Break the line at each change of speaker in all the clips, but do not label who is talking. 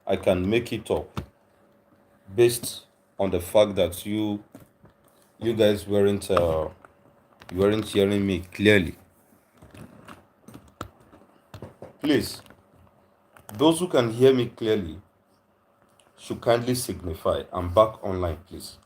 I can make it up based on the fact that you guys weren't hearing me clearly. Please, those who can hear me clearly should kindly signify. I'm back online, please.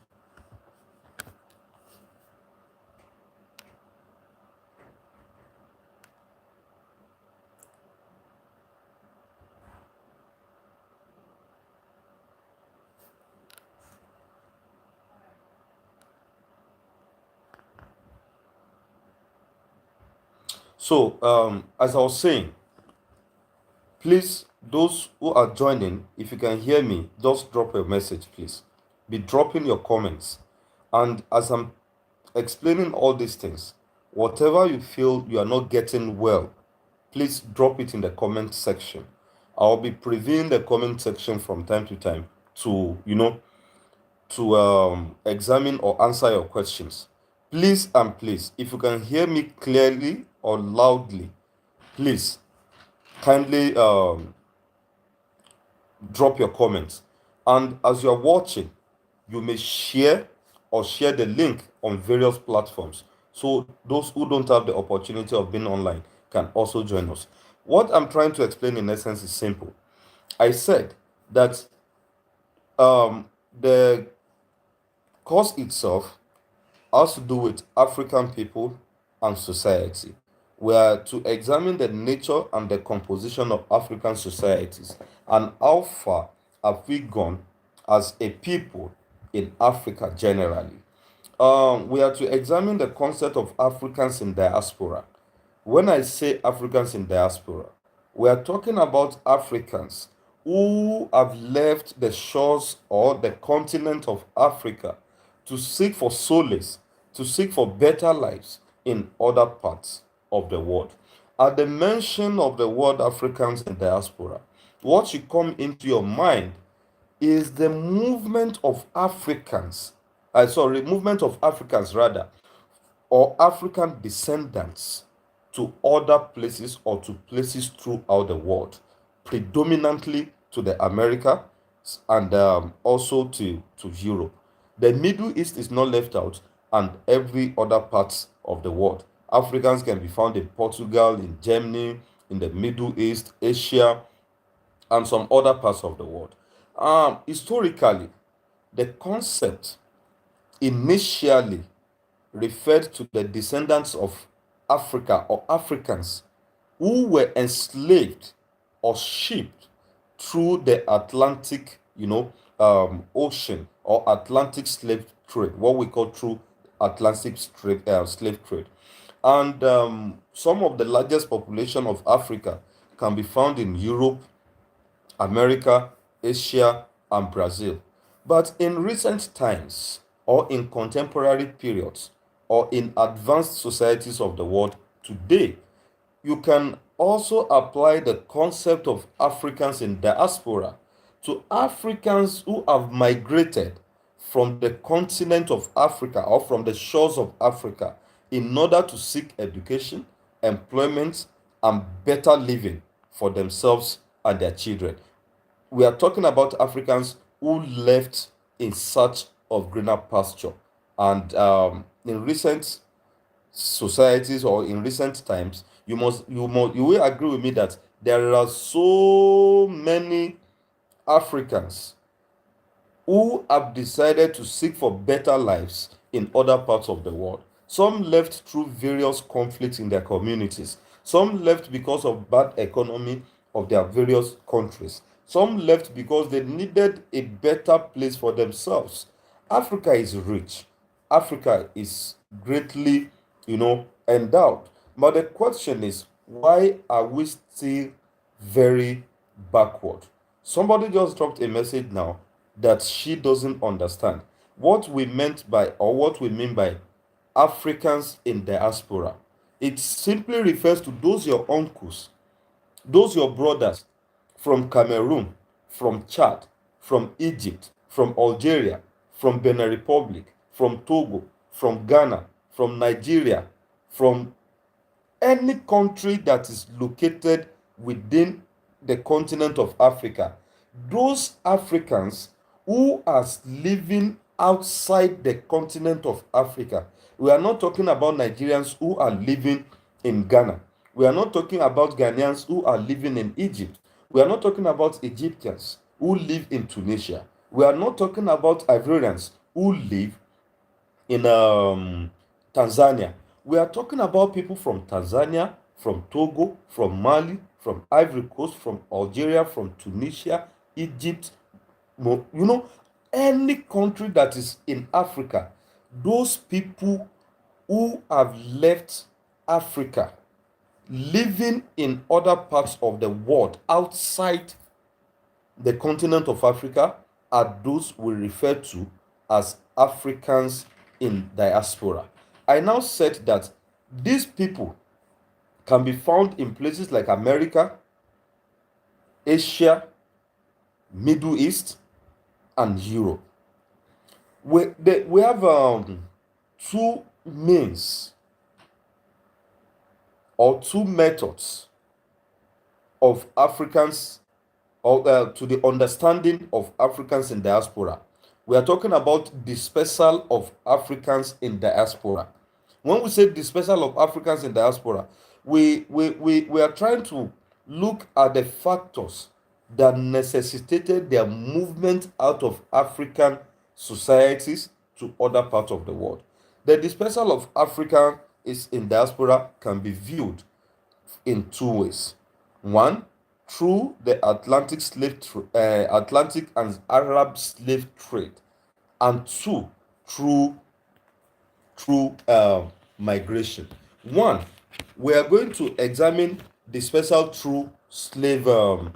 So, as I was saying, please, those who are joining, if you can hear me, just drop a message, please. Be dropping your comments. And as I'm explaining all these things, whatever you feel you are not getting well, please drop it in the comment section. I'll be previewing the comment section from time to time to, examine or answer your questions. Please and please, if you can hear me clearly or loudly, please kindly drop your comments. And as you're watching, you may share the link on various platforms. So those who don't have the opportunity of being online can also join us. What I'm trying to explain in essence is simple. I said that the course itself has to do with African people and society. We are to examine the nature and the composition of African societies and how far have we gone as a people in Africa generally. We are to examine the concept of Africans in diaspora. When I say Africans in diaspora, we are talking about Africans who have left the shores or the continent of Africa to seek for solace, to seek for better lives in other parts of the world. At the mention of the word Africans in diaspora, what should come into your mind is the movement of Africans, movement of Africans rather, or African descendants to other places or to places throughout the world, predominantly to the America and also to Europe. The Middle East is not left out, and every other parts of the world. Africans can be found in Portugal, in Germany, in the Middle East, Asia, and some other parts of the world. Historically, the concept initially referred to the descendants of Africa or Africans who were enslaved or shipped through the Atlantic, ocean or Atlantic slave trade, what we call through Atlantic slave trade. And some of the largest population of Africa can be found in Europe, America, Asia, and Brazil. But in recent times, or in contemporary periods, or in advanced societies of the world today, you can also apply the concept of Africans in diaspora to Africans who have migrated from the continent of Africa or from the shores of Africa in order to seek education, employment, and better living for themselves and their children. We are talking about Africans who left in search of greener pasture. And in recent societies or in recent times, you will agree with me that there are so many Africans who have decided to seek for better lives in other parts of the world. Some left through various conflicts in their communities. Some left because of bad economy of their various countries. Some left because they needed a better place for themselves. Africa is rich. Africa is greatly, endowed. But the question is, why are we still very backward? Somebody just dropped a message now that she doesn't understand what we meant by or what we mean by Africans in diaspora. It simply refers to those your uncles, those your brothers from Cameroon, from Chad, from Egypt, from Algeria, from Benin Republic, from Togo, from Ghana, from Nigeria, from any country that is located within the continent of Africa. those Africans who are living outside the continent of Africa. We are not talking about Nigerians who are living in Ghana. We are not talking about Ghanaians who are living in Egypt. We are not talking about Egyptians who live in Tunisia. We are not talking about Ivorians who live in Tanzania. We are talking about people from Tanzania, from Togo, from Mali, from Ivory Coast, from Algeria, from Tunisia, Egypt, you know, any country that is in Africa. Those people who have left Africa, living in other parts of the world outside the continent of Africa, are those we refer to as Africans in diaspora. I now said that these people can be found in places like America, Asia, Middle East, and Europe. We have two means or two methods of Africans, or to the understanding of Africans in diaspora. We are talking about dispersal of Africans in diaspora. When we say dispersal of Africans in diaspora, we are trying to look at the factors that necessitated their movement out of African societies to other parts of the world. The dispersal of African is in diaspora can be viewed in two ways. One, through the Atlantic and Arab slave trade, and two, through migration. One, we are going to examine the special through slave trade.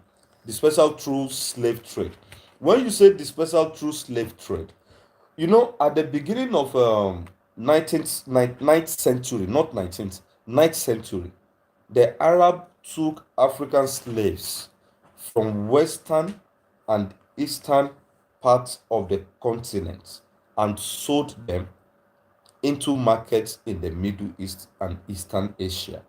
When you say the special through slave trade, at the beginning of 9th century, not 19th, 9th century, the Arab took African slaves from western and eastern parts of the continent and sold them into markets in the Middle East and Eastern Asia.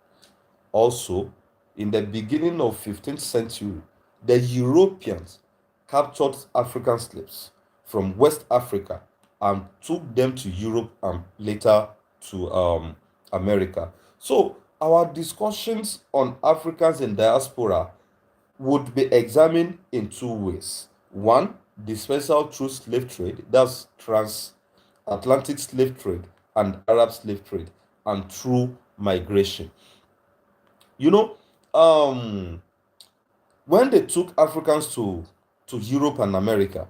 Also, in the beginning of 15th century, the Europeans captured African slaves from West Africa and took them to Europe and later to America. So, our discussions on Africans in diaspora would be examined in two ways. One, dispersal through slave trade, that's transatlantic slave trade and Arab slave trade, and through migration. You know, when they took Africans to Europe and America,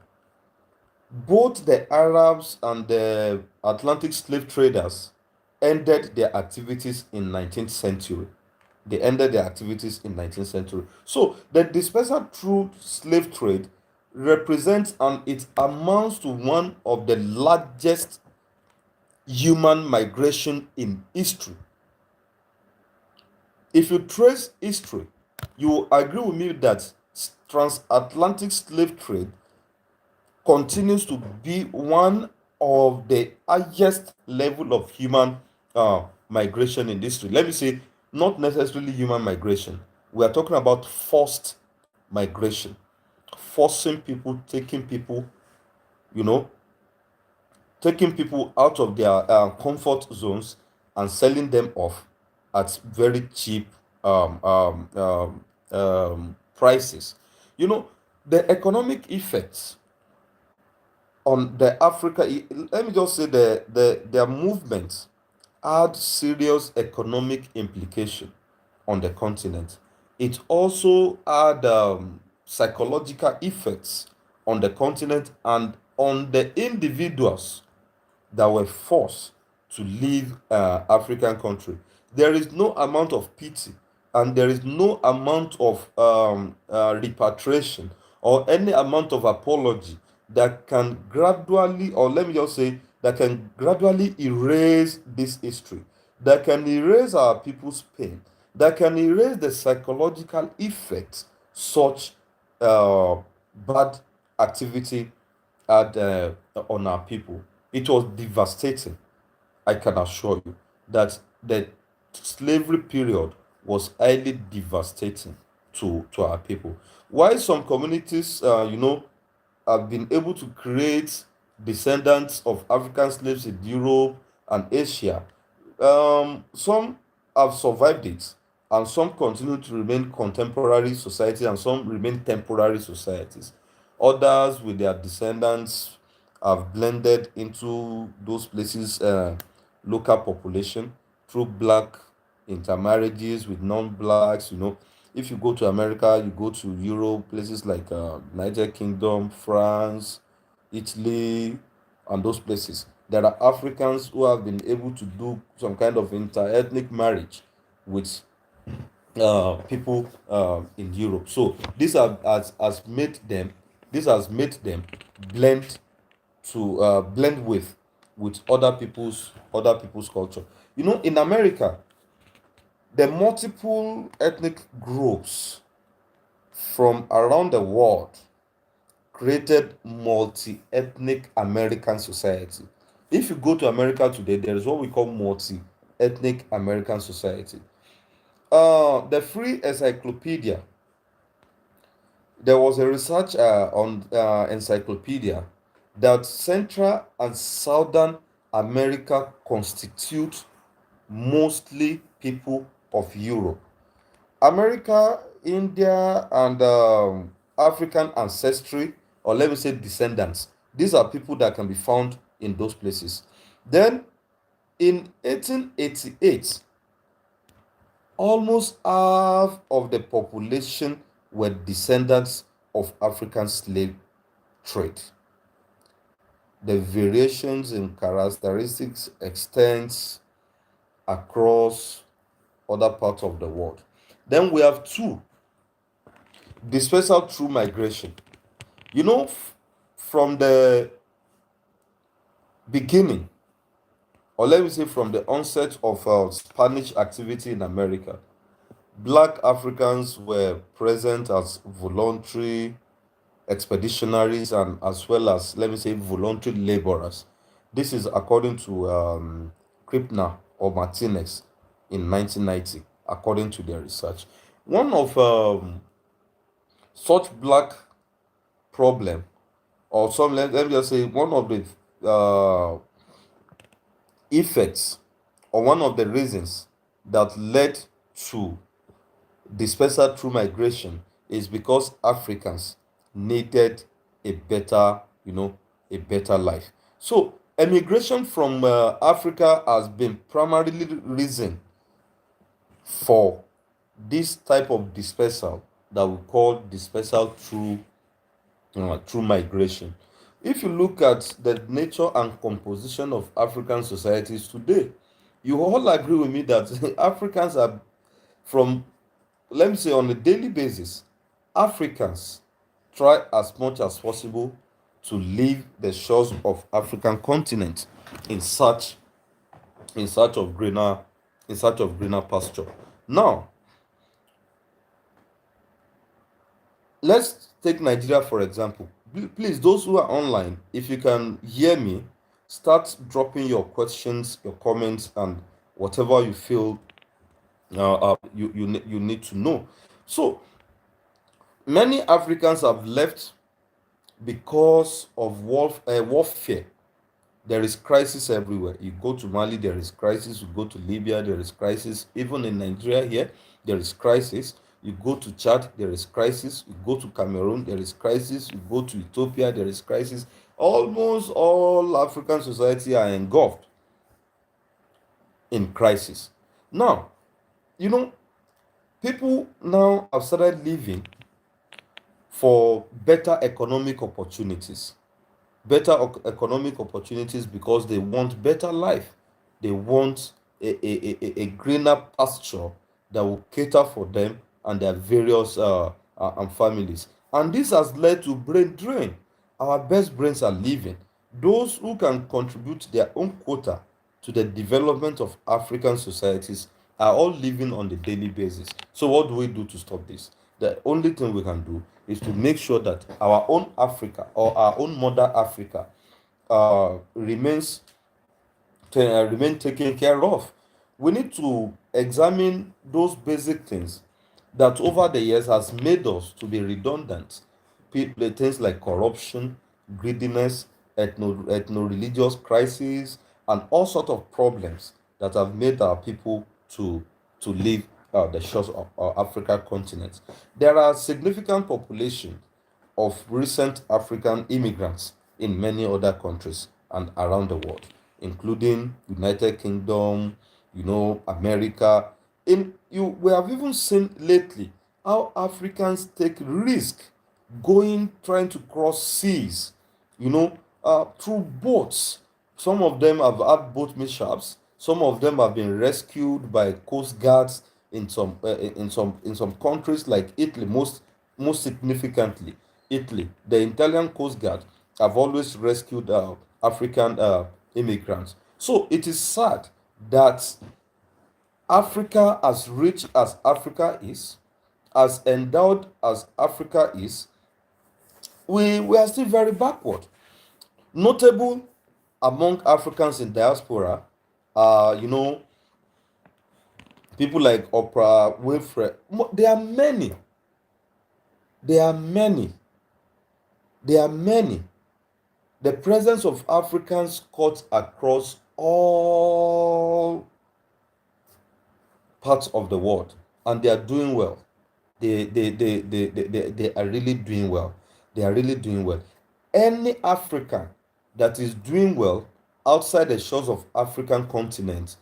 both the Arabs and the Atlantic slave traders ended their activities in 19th century. They ended their activities in 19th century. So the dispersal through slave trade represents, and it amounts to, one of the largest human migration in history. If you trace history, you will agree with me that transatlantic slave trade continues to be one of the highest level of human migration in history. Let me say, not necessarily human migration. We are talking about forced migration, forcing people, you know, taking people out of their comfort zones and selling them off at very cheap prices. You know, the economic effects on the Africa, let me just say their movements had serious economic implication on the continent. It also had psychological effects on the continent and on the individuals that were forced to leave African country. There is no amount of pity and there is no amount of repatriation or any amount of apology that can gradually, or let me just say, that can gradually erase this history, that can erase our people's pain, that can erase the psychological effects such bad activity had on our people. It was devastating. I can assure you that the slavery period was highly devastating to our people. Why some communities, have been able to create descendants of African slaves in Europe and Asia. Some have survived it, and some continue to remain contemporary society, and some remain temporary societies. Others, with their descendants, have blended into those places, local population through black intermarriages with non-blacks. If you go to America, you go to Europe, places like United Kingdom, France, Italy, and those places. There are Africans who have been able to do some kind of inter-ethnic marriage with people in Europe. So has made them this has made them blend blend with other people's culture. In America, the multiple ethnic groups from around the world created multi-ethnic American society. If you go to America today, there is what we call multi-ethnic American society. The Free Encyclopedia, there was a research on encyclopedia that Central and Southern America constitute mostly people of Europe. America, India, and African ancestry, or let me say descendants. These are people that can be found in those places. Then in 1888, almost half of the population were descendants of African slave trade. The variations in characteristics extends across other parts of the world. Then we have two: dispersal through migration. From the beginning, or let me say from the onset of Spanish activity in America, Black Africans were present as voluntary expeditionaries and as well as, let me say, voluntary laborers. This is according to Krippner or Martinez in 1990, according to their research. One of such black problem, or let me just say, one of the effects, or one of the reasons that led to dispersal through migration, is because Africans needed a better, a better life. So emigration from Africa has been primarily reason for this type of dispersal that we call dispersal through migration. If you look at the nature and composition of African societies today, you all agree with me that Africans are, from, let me say, on a daily basis, Africans try as much as possible to leave the shores of African continent in search in search of greener pasture. Now, let's take Nigeria for example. Please, those who are online, if you can hear me, start dropping your questions, your comments, and whatever you feel you need to know. So many Africans have left because of warfare. There is crisis everywhere. You go to Mali, there is crisis. You go to Libya, there is crisis. Even in Nigeria here, there is crisis. You go to Chad, there is crisis. You go to Cameroon, there is crisis. You go to Ethiopia, there is crisis. Almost all African society are engulfed in crisis. Now, you know, people now have started living for better economic opportunities. Economic opportunities because they want better life. They want a greener pasture that will cater for them and their various and families. And this has led to brain drain. Our best brains are leaving. Those who can contribute their own quota to the development of African societies are all living on the daily basis. So, what do we do to stop this? The only thing we can do is to make sure that our own Africa, or our own mother Africa, remain taken care of. We need to examine those basic things that over the years has made us to be redundant. People, things like corruption, greediness, ethno-religious crises, and all sorts of problems that have made our people to leave the shores of our Africa continent. There are significant population of recent African immigrants in many other countries and around the world, including United Kingdom, America. We have even seen lately how Africans take risk going trying to cross seas, through boats. Some of them have had boat mishaps. Some of them have been rescued by coast guards in some countries like Italy. Most significantly, Italy. The Italian coast guard have always rescued African immigrants. So it is sad that Africa, as rich as Africa is, as endowed as Africa is, we are still very backward. Notable among Africans in diaspora are, people like Oprah Winfrey. There are many. There are many. There are many. The presence of Africans cuts across all parts of the world, and they are doing well. They are really doing well. They are really doing well. Any African that is doing well outside the shores of African continent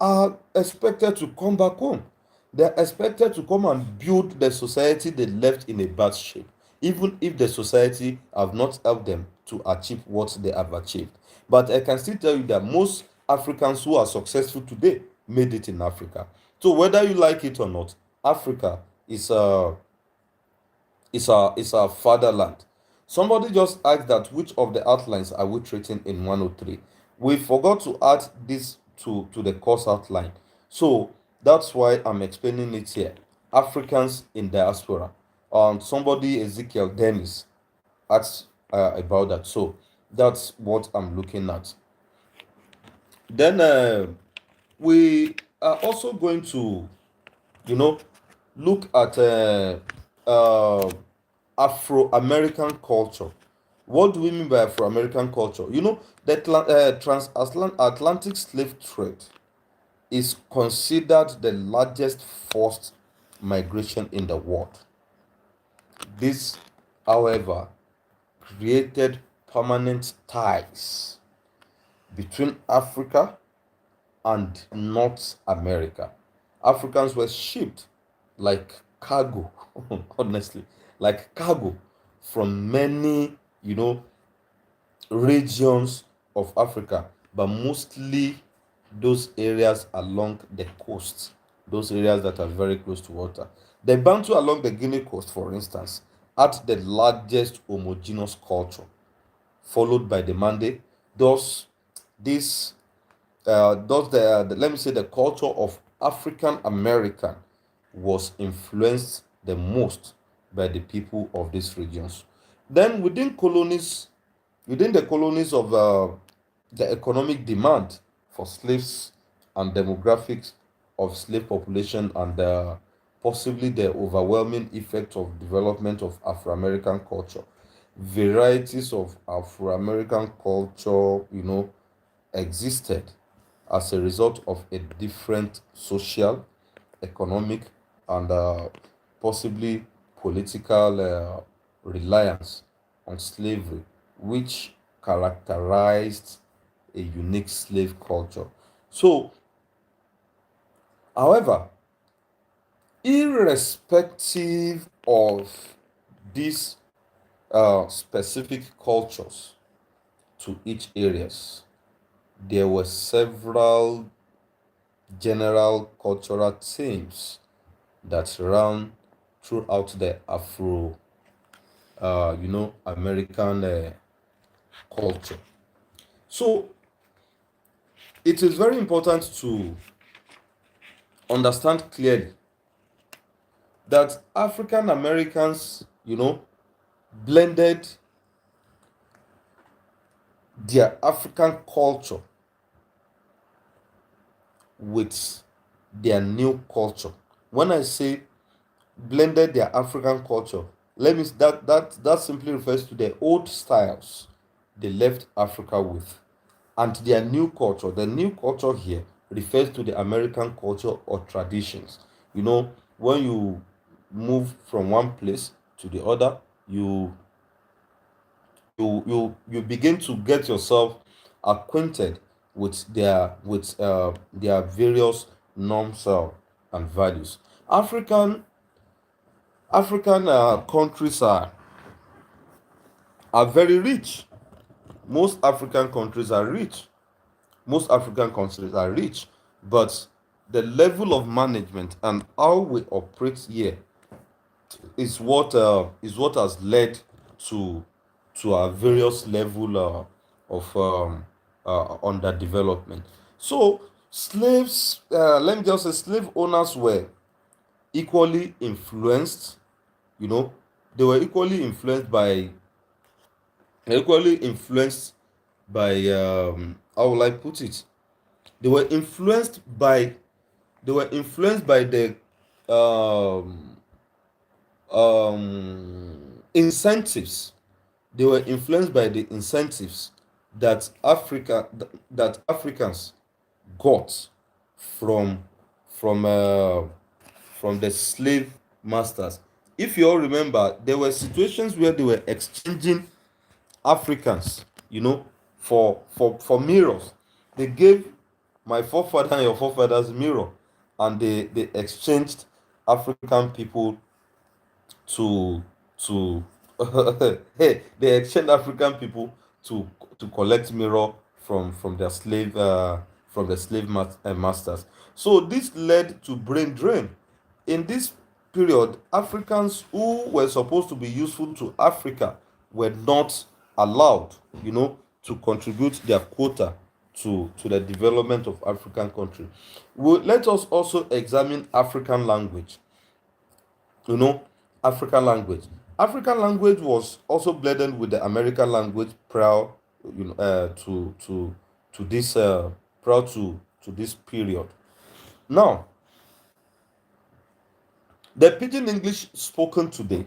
are expected to come back home. They're expected to come and build the society they left in a bad shape, even if the society have not helped them to achieve what they have achieved. But I can still tell you that most Africans who are successful today made it in Africa. So whether you like it or not, Africa is our fatherland. Somebody just asked that which of the outlines are we treating in 103. We forgot to add this to the course outline. So that's why I'm explaining it here. Africans in diaspora. Somebody, Ezekiel Dennis, asked about that. So that's what I'm looking at. Then we are also going to, you know, look at Afro-American culture. What do we mean by Afro-American culture? The transatlantic slave trade is considered the largest forced migration in the world. This, however, created permanent ties between Africa and North America. Africans were shipped like cargo, honestly, like cargo from many, regions of Africa, but mostly those areas along the coast, those areas that are very close to water. The Bantu along the Guinea coast, for instance, had the largest homogeneous culture, followed by the Mande. Thus, this let me say the culture of African American was influenced the most by the people of these regions. Then within the colonies of the economic demand for slaves and demographics of slave population and possibly the overwhelming effect of development of Afro-American culture. Varieties of Afro-American culture, existed as a result of a different social, economic, and possibly political reliance on slavery, which characterized a unique slave culture. So, however, irrespective of these specific cultures to each areas, there were several general cultural themes that ran throughout the American culture. So it is very important to understand clearly that African Americans, blended their African culture with their new culture. When I say blended their African culture. That simply refers to the old styles they left Africa with and their new culture. The new culture here refers to the American culture or traditions. When you move from one place to the other, you you begin to get yourself acquainted with their various norms and values. African countries are very rich. Most African countries are rich. Most African countries are rich, but the level of management and how we operate here is what has led to our various level of underdevelopment. So slaves, let me just say, slave owners were equally influenced. You know, they were equally influenced by how will I put it? They were influenced by the um, incentives. They were influenced by the incentives that Africans got from from uh, from the slave masters. If you all remember, there were situations where they were exchanging Africans, for mirrors. They gave my forefather and your forefathers mirror, and they exchanged African people to to hey, they exchanged African people to collect mirror from the masters. So this led to brain drain. In this period, Africans who were supposed to be useful to Africa were not allowed, to contribute their quota to the development of African country. Let us also examine African language. you know African language was also blended with the American language prior, to this prior to this period. Now, the pidgin English spoken today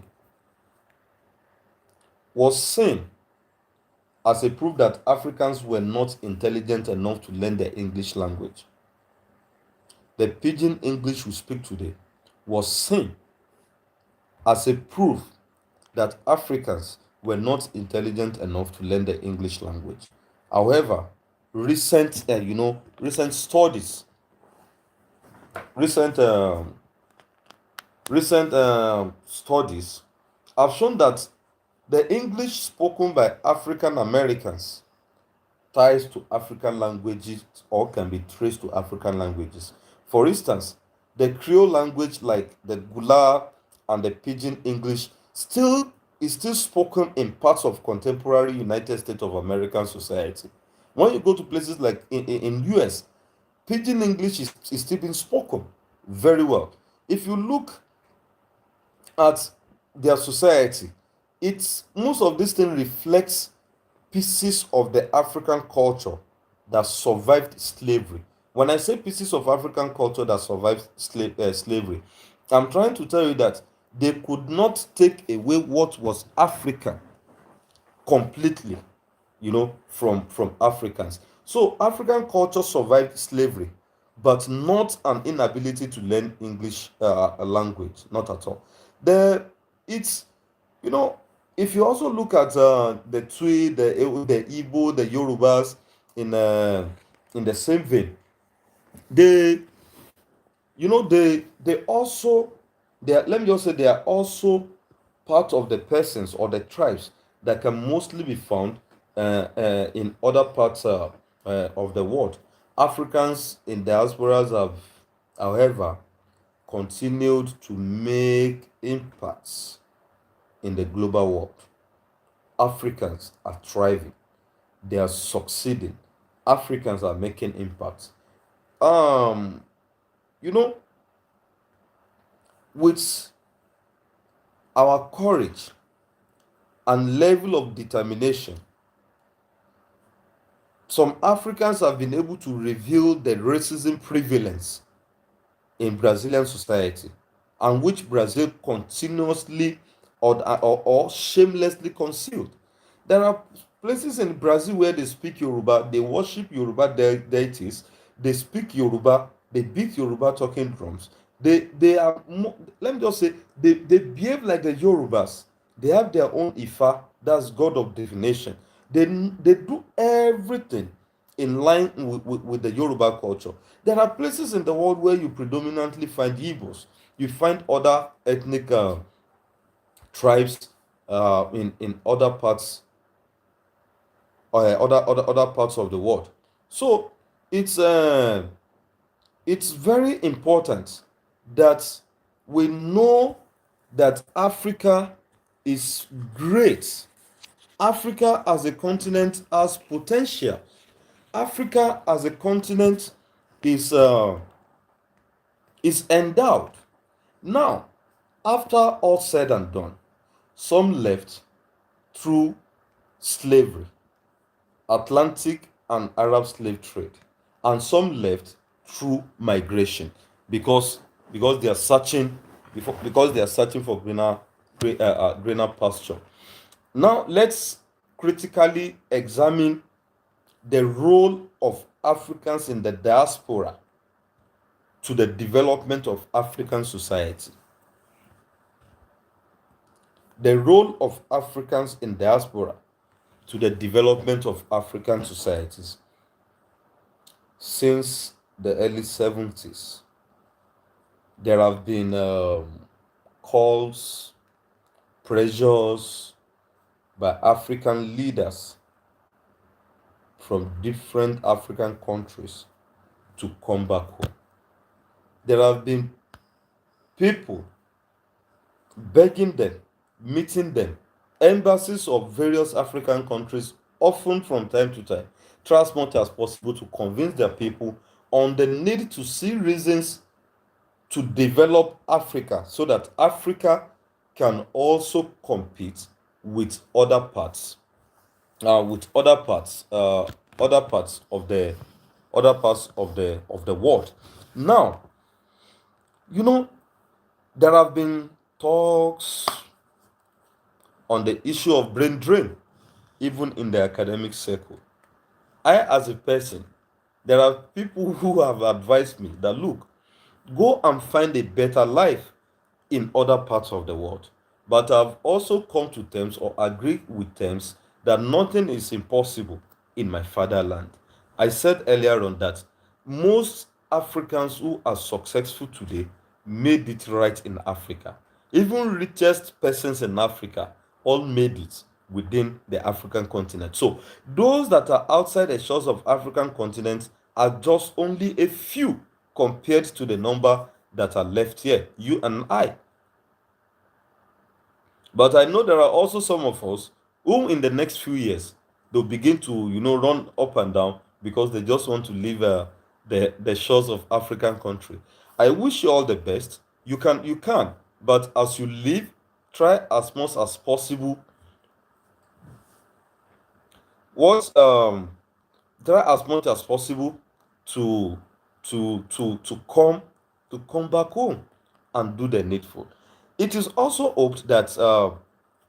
was seen as a proof that Africans were not intelligent enough to learn the English language. The pidgin English we speak today was seen as a proof that Africans were not intelligent enough to learn the English language. However, recent studies, recent recent studies have shown that the English spoken by African Americans ties to African languages or can be traced to African languages. For instance, the Creole language, like the Gula and the Pidgin English, still spoken in parts of contemporary United States of American society. When you go to places like in US, Pidgin English is still being spoken very well. If you look at their society, it's most of this thing reflects pieces of the African culture that survived slavery. When I say pieces of African culture that survived slavery, I'm trying to tell you that they could not take away what was African completely, from Africans. So African culture survived slavery, but not an inability to learn English language, not at all. The it's you know if you also look at the Twi, the Igbo, the Yorubas in the same vein, they they also they are, let me just say, they are also part of the persons or the tribes that can mostly be found in other parts of the world. Africans in diasporas have, however, continued to make impacts in the global world. Africans are thriving, they are succeeding. Africans are making impacts. Um, you know, with our courage and level of determination, some Africans have been able to reveal the racism prevalence in Brazilian society. and which Brazil continuously or shamelessly concealed. There are places in Brazil where they speak Yoruba, they worship Yoruba deities, they speak Yoruba, they beat Yoruba talking drums. They are let me just say they behave like the Yorubas. They have their own Ifa, that's God of divination. They do everything in line with the Yoruba culture. There are places in the world where you predominantly find Igbos. You find other ethnic tribes in other parts other parts of the world. So it's uh, it's very important that we know that Africa is great. Africa as a continent has potential. Africa as a continent is uh, is endowed. Now, after all said and done, some left through slavery, Atlantic and Arab slave trade, and some left through migration because because they are searching because they are searching for greener pasture. Now let's critically examine the role of Africans in the diaspora to the development of African society. The role of Africans in diaspora to the development of African societies. Since the early 70s, there have been calls, pressures by African leaders from different African countries to come back home. There have been people begging them, meeting them, embassies of various African countries, often from time to time, try as much as possible to convince their people on the need to see reasons to develop Africa so that Africa can also compete with other parts of the world. Now, you know, there have been talks on the issue of brain drain, even in the academic circle. I, as a person, there are people who have advised me that look, go and find a better life in other parts of the world. But I've also come to terms or agreed with terms that nothing is impossible in my fatherland. I said earlier on that most Africans who are successful today made it right in Africa. Even richest persons in Africa all made it within the African continent. So those that are outside the shores of African continent are just only a few compared to the number that are left here, you and I. But I know there are also some of us who, in the next few years, they'll begin to, run up and down because they just want to leave the shores of African country. I wish you all the best. You can, but as you leave, try as much as possible. What Try as much as possible to to come back home and do the needful. It is also hoped that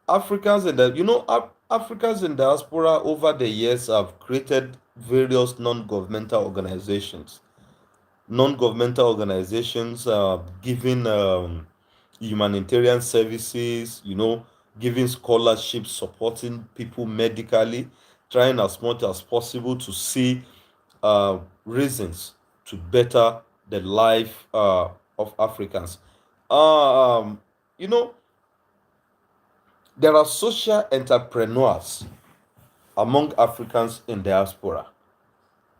Africans in the you know Africans in diaspora over the years have created various non-governmental organizations giving humanitarian services, giving scholarships, supporting people medically, trying as much as possible to see reasons to better the life of Africans. Um, you know, there are social entrepreneurs among Africans in diaspora.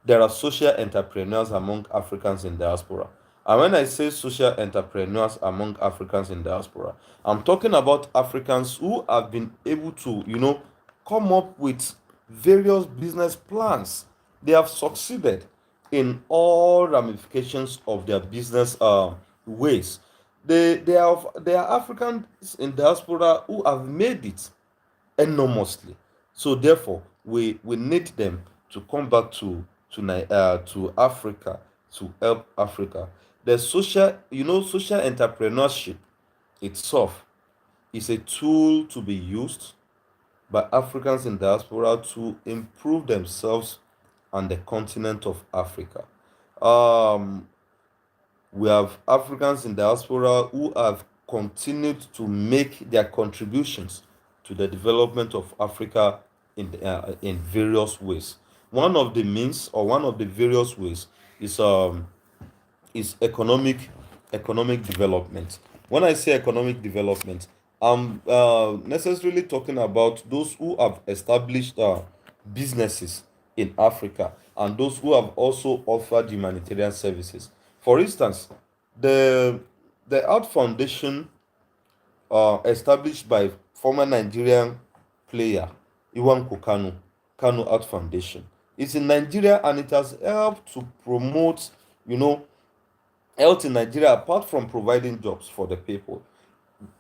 There are social entrepreneurs among Africans in diaspora. And when I say social entrepreneurs among Africans in diaspora, I'm talking about Africans who have been able to, come up with various business plans. They have succeeded in all ramifications of their business ways. They are Africans in diaspora who have made it enormously. So therefore, we need them to come back to Africa to help Africa. The social, social entrepreneurship itself is a tool to be used by Africans in diaspora to improve themselves and the continent of Africa. Um, we have Africans in diaspora who have continued to make their contributions to the development of Africa in various ways. One of the means, or one of the various ways, is economic development. When I say economic development, I'm necessarily talking about those who have established businesses in Africa and those who have also offered humanitarian services. For instance, the Art Foundation, established by former Nigerian player Iwan Kanu Art Foundation. It's in Nigeria and it has helped to promote, you know, health in Nigeria. Apart from providing jobs for the people,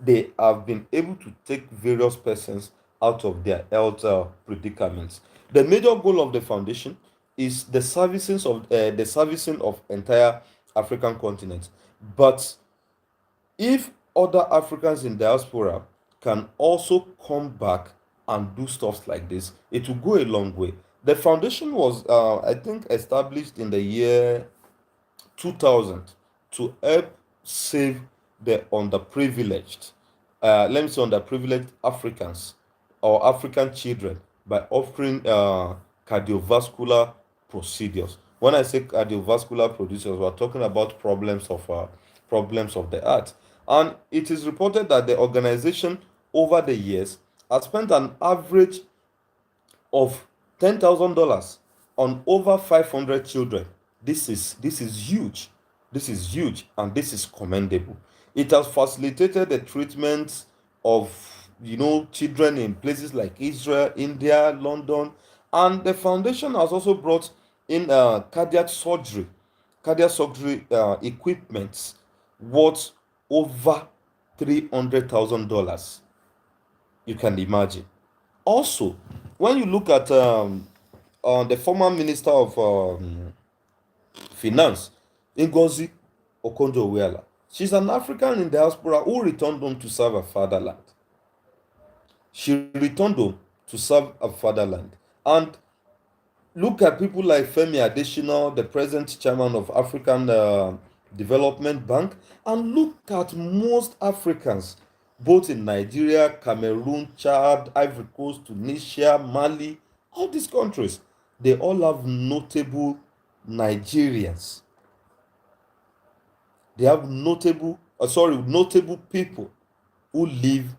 they have been able to take various persons out of their health predicaments. The major goal of the foundation is the servicing of entire African continent. But if other Africans in diaspora can also come back and do stuff like this, it will go a long way. The foundation was, I think, established in the year 2000 to help save the underprivileged, let me say underprivileged Africans or African children by offering cardiovascular procedures. When I say cardiovascular procedures, we're talking about problems of the heart. And it is reported that the organization over the years has spent an average of $10,000 on over 500 children. This is huge. This is huge, and this is commendable. It has facilitated the treatment of children in places like Israel, India, London, and the foundation has also brought in cardiac surgery equipment worth over $300,000. You can imagine. Also, when you look at the former minister of finance, Ngozi Okonjo-Iweala, she's an African in diaspora who returned home to serve her fatherland. She returned home to serve her fatherland. And look at people like Femi Adesina, the present chairman of African Development Bank, and look at most Africans, both in Nigeria, Cameroon, Chad, Ivory Coast, Tunisia, Mali, all these countries. They all have Nigerians. They have notable people who live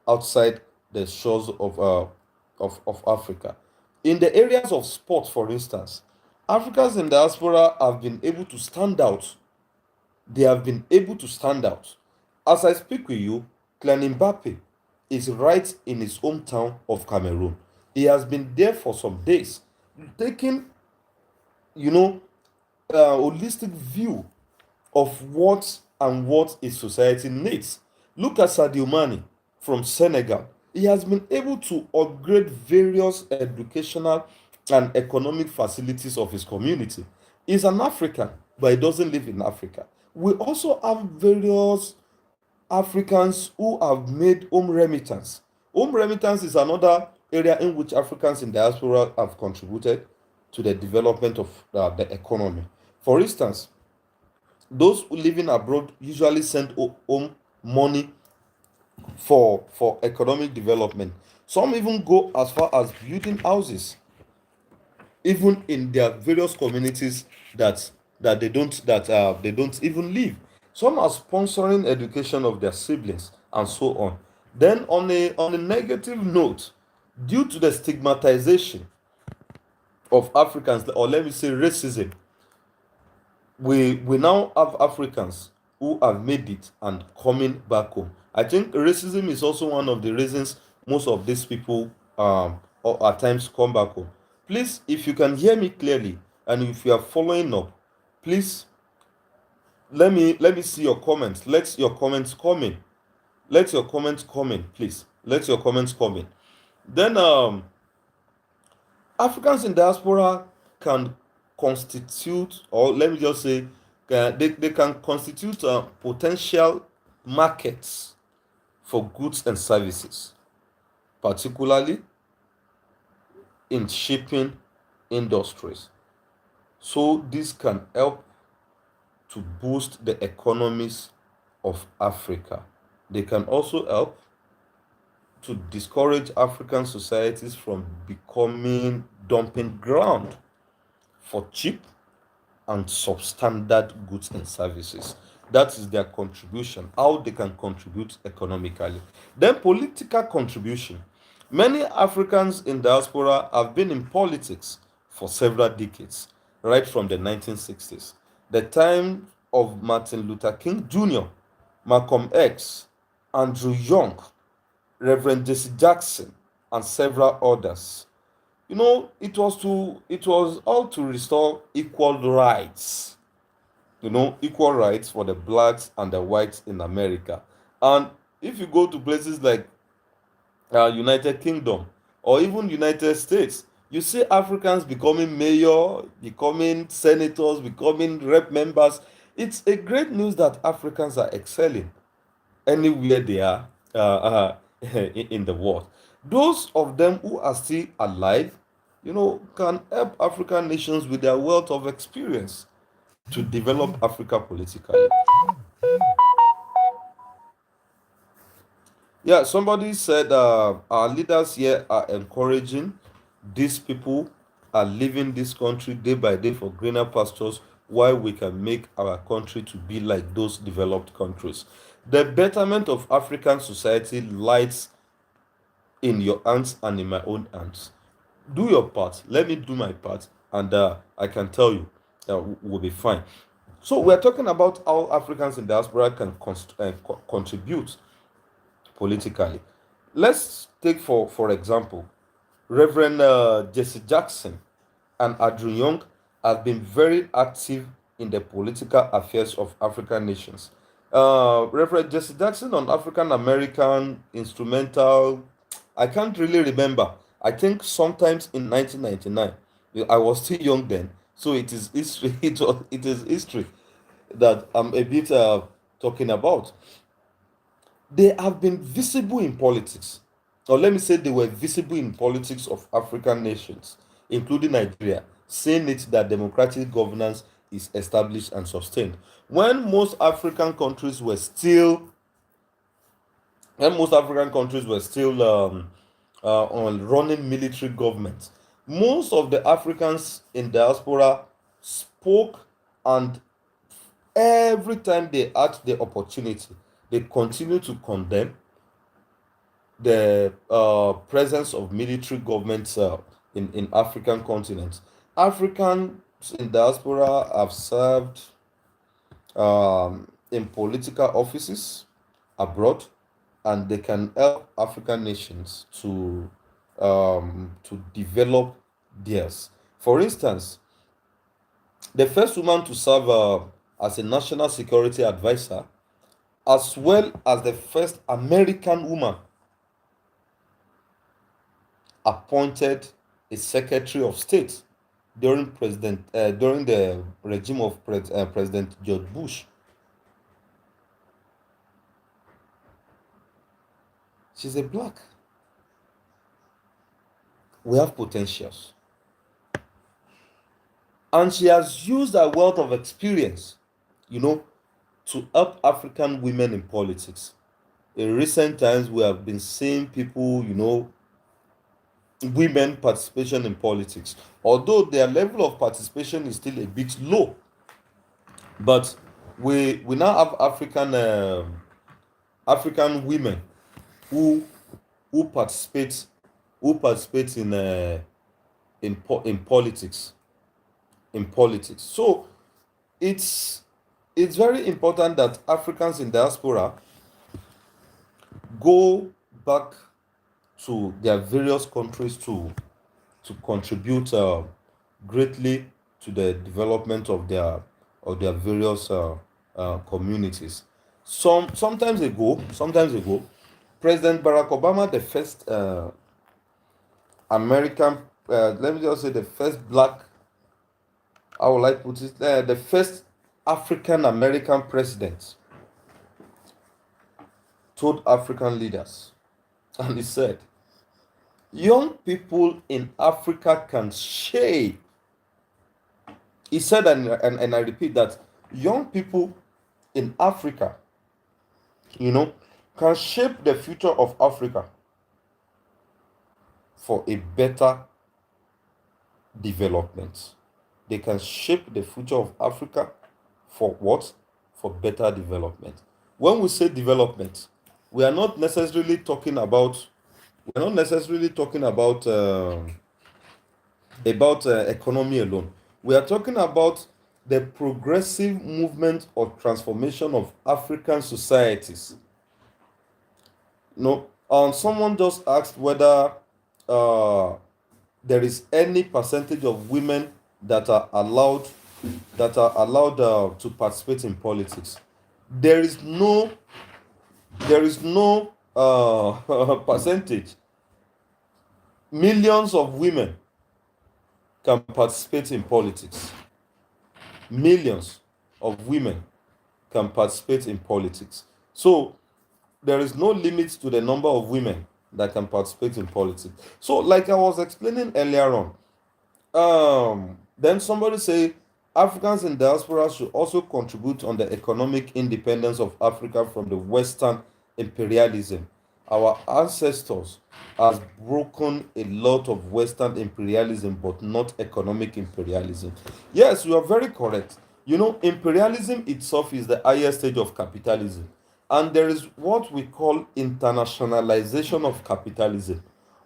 outside the shores of Africa. In the areas of sports, for instance, Africans in diaspora have been able to stand out. They have been able to stand out. As I speak with you, Kylian Mbappe is right in his hometown of Cameroon. He has been there for some days, taking, you know, a holistic view of what his society needs. Look at Sadio Mane from Senegal. He has been able to upgrade various educational and economic facilities of his community. He's an African, but he doesn't live in Africa. We also have various Africans who have made home remittance. Home remittance is another area in which Africans in diaspora have contributed to the development of the economy. For instance, those who living abroad usually send home money for economic development. Some even go as far as building houses, even in their various communities that they don't even live. Some are sponsoring education of their siblings and so on. Then on a negative note, due to the stigmatization of Africans, or let me say racism, we now have Africans who have made it and coming back home. I think racism is also one of the reasons most of these people or at times come back home. Please, if you can hear me clearly and if you are following up, please let me see your comments. Let your comments come in. Let your comments come in, please. Let your comments come in. Then Africans in diaspora can constitute, or let me just say, they can constitute potential markets for goods and services, particularly in shipping industries. So this can help to boost the economies of Africa. They can also help to discourage African societies from becoming dumping ground for cheap and substandard goods and services. That is their contribution, how they can contribute economically. Then, political contribution. Many Africans in diaspora have been in politics for several decades, right from the 1960s, the time of Martin Luther King Jr., Malcolm X, Andrew Young, Reverend Jesse Jackson, and several others. It was all to restore equal rights, equal rights for the blacks and the whites in America. And if you go to places like United Kingdom or even United States, you see Africans becoming mayor, becoming senators, becoming rep members. It's a great news that Africans are excelling anywhere they are in the world. Those of them who are still alive, can help African nations with their wealth of experience to develop Africa politically. Yeah, somebody said our leaders here are encouraging these people are leaving this country day by day for greener pastures while we can make our country to be like those developed countries. The betterment of African society lies in your hands and in my own hands. Do your part. Let me do my part, and I can tell you that we'll be fine. So we're talking about how Africans in diaspora can contribute politically. Let's take for example, Reverend Jesse Jackson and Andrew Young have been very active in the political affairs of African nations. Reverend Jesse Jackson on African American instrumental, I can't really remember. I think sometimes in 1999. I was still young then, so it is history. It is history that I'm a bit talking about. They have been visible in politics, or let me say they were visible in politics of African nations, including Nigeria, saying it that democratic governance is established and sustained. When most African countries were still, when most African countries were still on running military governments, most of the Africans in diaspora spoke, and every time they had the opportunity, they continue to condemn the presence of military governments in African continents. Africans in diaspora have served in political offices abroad, and they can help African nations to develop theirs. For instance, the first woman to serve as a national security advisor, as well as the first American woman appointed a Secretary of State during the regime of President George Bush. She's a black. We have potentials, and she has used her wealth of experience, you know, to help African women in politics. In recent times, we have been seeing people, women participation in politics, although their level of participation is still a bit low. But we now have African women who who participate who participate in politics, so it's it's very important that Africans in diaspora go back to their various countries to contribute greatly to the development of their various communities. Sometimes ago, President Barack Obama, the first American, let me just say the first black, how will I put it, the first African American president told African leaders, and he said, young people in Africa can shape. He said, and I repeat that young people in Africa, can shape the future of Africa for a better development. They can shape the future of Africa for what? For better development. When we say development, we are not necessarily talking about we're not necessarily talking about economy alone. We are talking about the progressive movement or transformation of African societies. Someone just asked whether uh, there is any percentage of women that are allowed to participate in politics. There is no percentage. Millions of women can participate in politics. Millions of women can participate in politics. So there is no limit to the number of women that can participate in politics. So, like I was explaining earlier on, then somebody say Africans in diaspora should also contribute on the economic independence of Africa from the Western imperialism. Our ancestors has broken a lot of Western imperialism, but not economic imperialism. Yes, you are very correct. Imperialism itself is the highest stage of capitalism, and there is what we call internationalization of capitalism.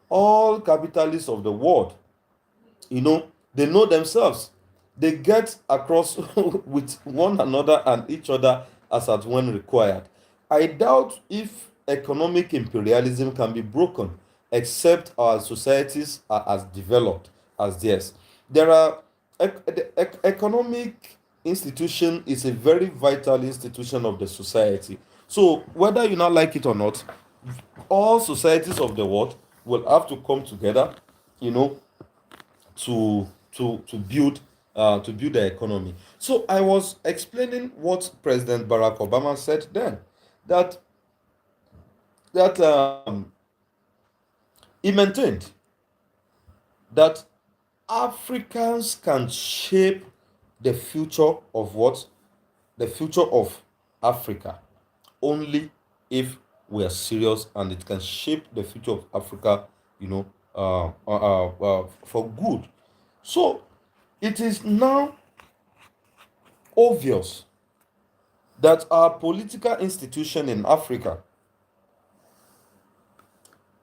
All capitalists of the world, they know themselves. They get across with one another and each other as at when required. I doubt if economic imperialism can be broken except our societies are as developed as theirs. There are the economic institution is a very vital institution of the society. So whether you not like it or not, all societies of the world will have to come together, you know, to build the economy. So I was explaining what President Barack Obama said then, that that he maintained that Africans can shape the future of what? The future of Africa only if we are serious, and it can shape the future of Africa, for good. So it is now obvious that our political institution in Africa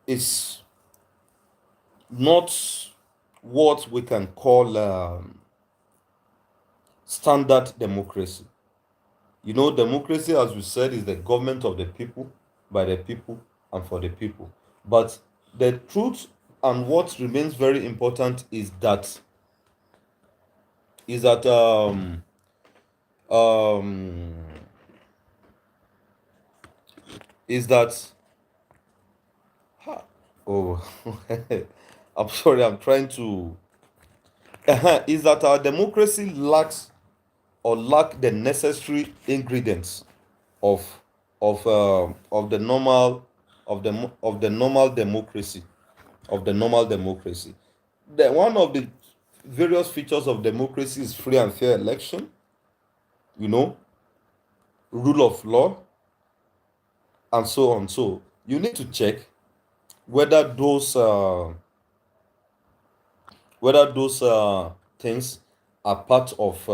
is not what we can call standard democracy. Democracy, as we said, is the government of the people, by the people, and for the people. But the truth and what remains very important um is that oh I'm sorry, I'm trying to is that our democracy lack the necessary ingredients of of the normal of the normal democracy the one of the various features of democracy is free and fair election, you know rule of law, and so on. So you need to check whether those things are part of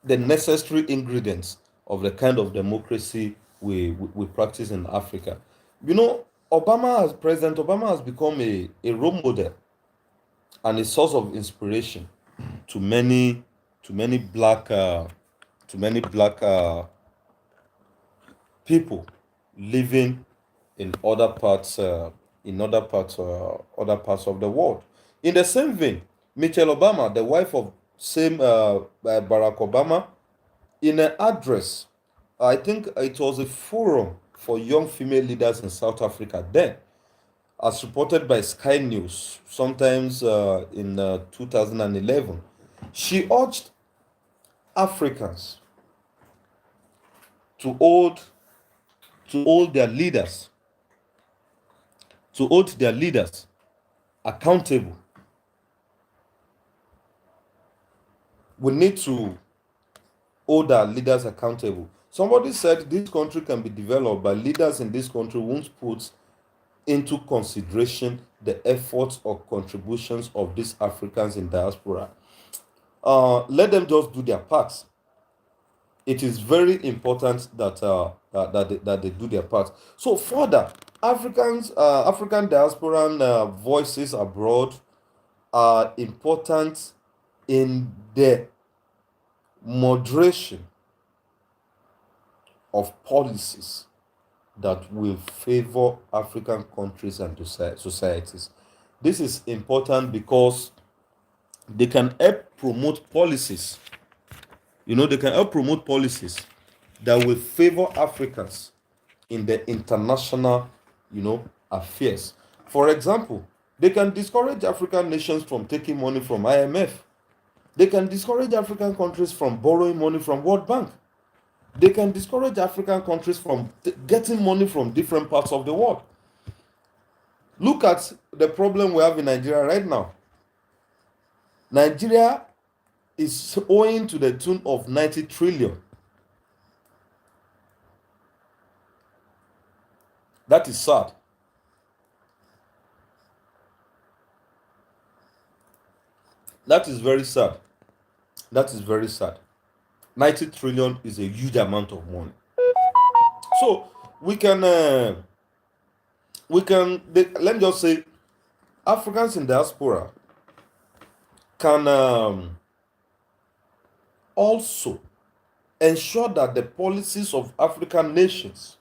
the necessary ingredients of the kind of democracy we practice in Africa. President Obama has become a role model and a source of inspiration to many black people living in other parts of the world. In the same vein, Michelle Obama, the wife of same Barack Obama, in an address, I think it was a forum for young female leaders in South Africa then, as reported by Sky News, sometimes in 2011, she urged Africans to hold to hold their leaders to hold their leaders accountable. We need to hold our leaders accountable. Somebody said this country can be developed, but leaders in this country won't put into consideration the efforts or contributions of these Africans in diaspora. Let them just do their part. It is very important that they do their part. So further, African diasporan voices abroad are important in the moderation of policies that will favor African countries and societies. This is important because they can help promote policies. They can help promote policies that will favor Africans in the international, affairs. For example, they can discourage African nations from taking money from IMF. They can discourage African countries from borrowing money from World Bank. They can discourage African countries from getting money from different parts of the world. Look at the problem we have in Nigeria right now. Nigeria is owing to the tune of 90 trillion. That is sad. That is very sad. That is very sad. 90 trillion is a huge amount of money. So we can let me just say Africans in diaspora can also ensure that the policies of African nations,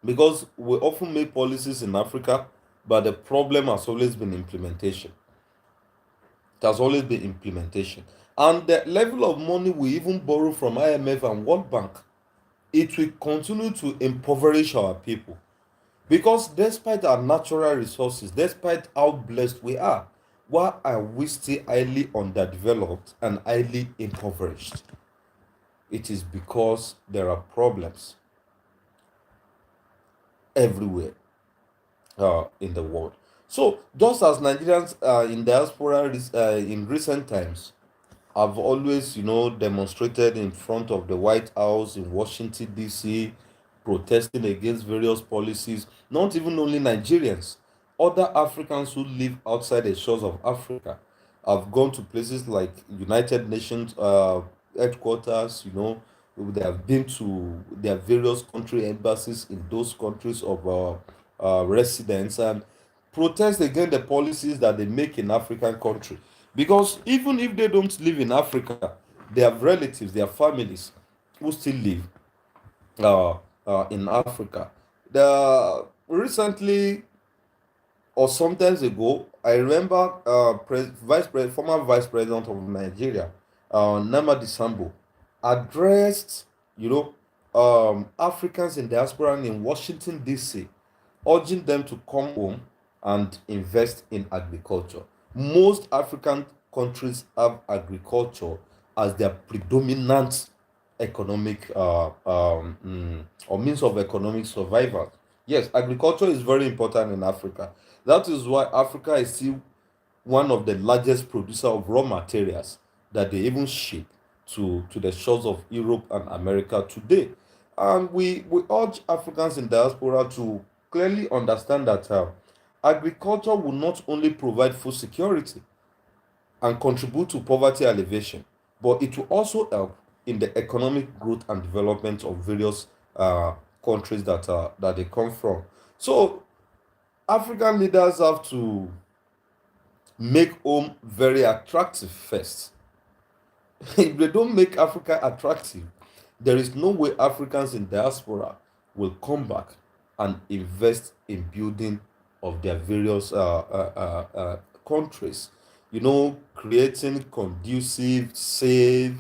because we often make policies in Africa, but the problem has always been implementation. It has always been implementation. And the level of money we even borrow from IMF and World Bank, it will continue to impoverish our people. Because despite our natural resources, despite how blessed we are, why are we still highly underdeveloped and highly impoverished? It is because there are problems everywhere in the world. So, just as Nigerians in diaspora in recent times have always, demonstrated in front of the White House in Washington, D.C., protesting against various policies, not even only Nigerians, other Africans who live outside the shores of Africa have gone to places like United Nations headquarters, they have been to their various country embassies in those countries of residence and protest against the policies that they make in African country. Because even if they don't live in Africa, they have relatives, their families who still live uh, in Africa. The recently or sometimes ago, I remember former vice president of Nigeria, Nama Sambo, addressed Africans in diaspora in Washington D.C., urging them to come home and invest in agriculture. Most African countries have agriculture as their predominant economic or means of economic survival. Yes, agriculture is very important in Africa. That is why Africa is still one of the largest producer of raw materials that they even ship to the shores of Europe and America today. And we urge Africans in diaspora to clearly understand that agriculture will not only provide food security and contribute to poverty alleviation, but it will also help in the economic growth and development of various countries that they come from. So African leaders have to make home very attractive first. If they don't make Africa attractive, there is no way Africans in diaspora will come back and invest in building of their various countries. Creating conducive, safe,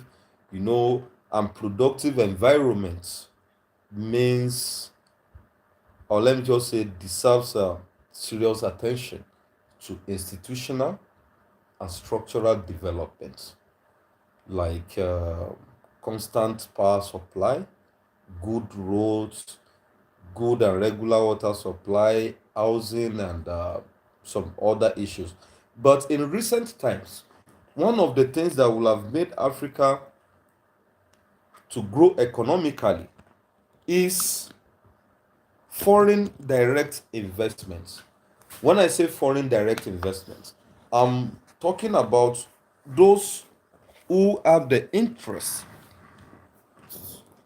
and productive environments means or let me just say, deserves serious attention to institutional and structural development, like constant power supply, good roads, good and regular water supply, housing, and some other issues. But in recent times, one of the things that will have made Africa to grow economically is foreign direct investments. When I say foreign direct investments, I'm talking about those who have the interest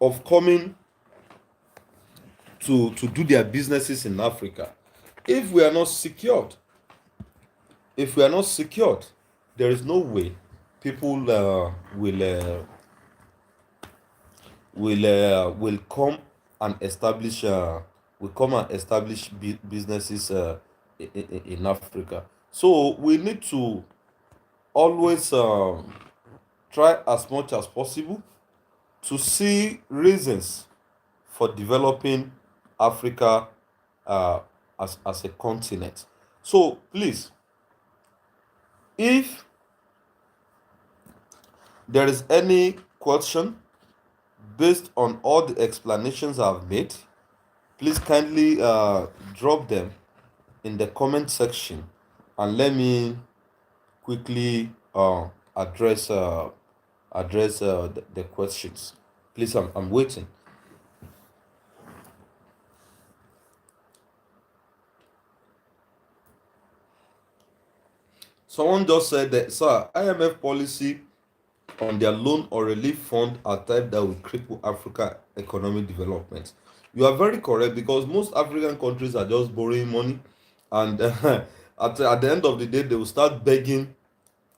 of coming to do their businesses in Africa. If we are not secured, if we are not secured, there is no way people will come and establish businesses in Africa. So we need to always try as much as possible to see reasons for developing Africa as a continent. So please, if there is any question based on all the explanations I've made, please kindly drop them in the comment section, and let me quickly address the questions. Please, I'm waiting. Someone just said that, sir, IMF policy on their loan or relief fund are type that will cripple Africa economic development. You are very correct, because most African countries are just borrowing money, and at the end of the day, they will start begging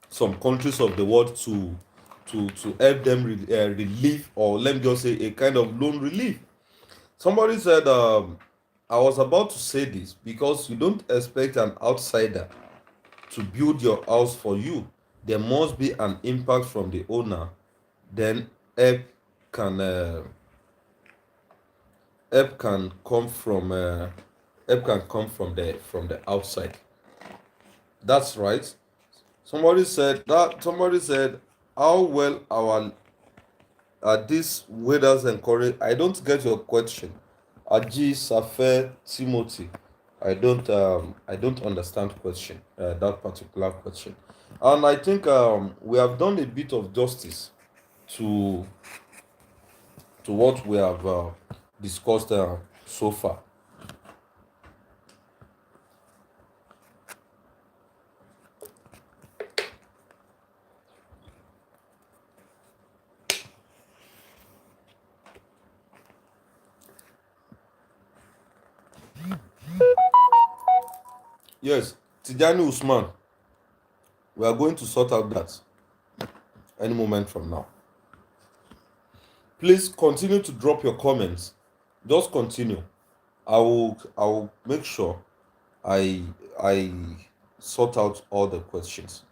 some countries of the world to help them relief, or let me just say, a kind of loan relief. Somebody said, I was about to say this because you don't expect an outsider to build your house for you. There must be an impact from the owner. Then help can uh, help can come from the outside. That's right. Somebody said, how well our are these waders encourage? I don't get your question. Aji Safe Timothy. I don't understand question, that particular question. And I think we have done a bit of justice to what we have discussed so far. Yes, Tijani Usman, we are going to sort out that any moment from now. Please continue to drop your comments. Just continue. I will make sure I sort out all the questions.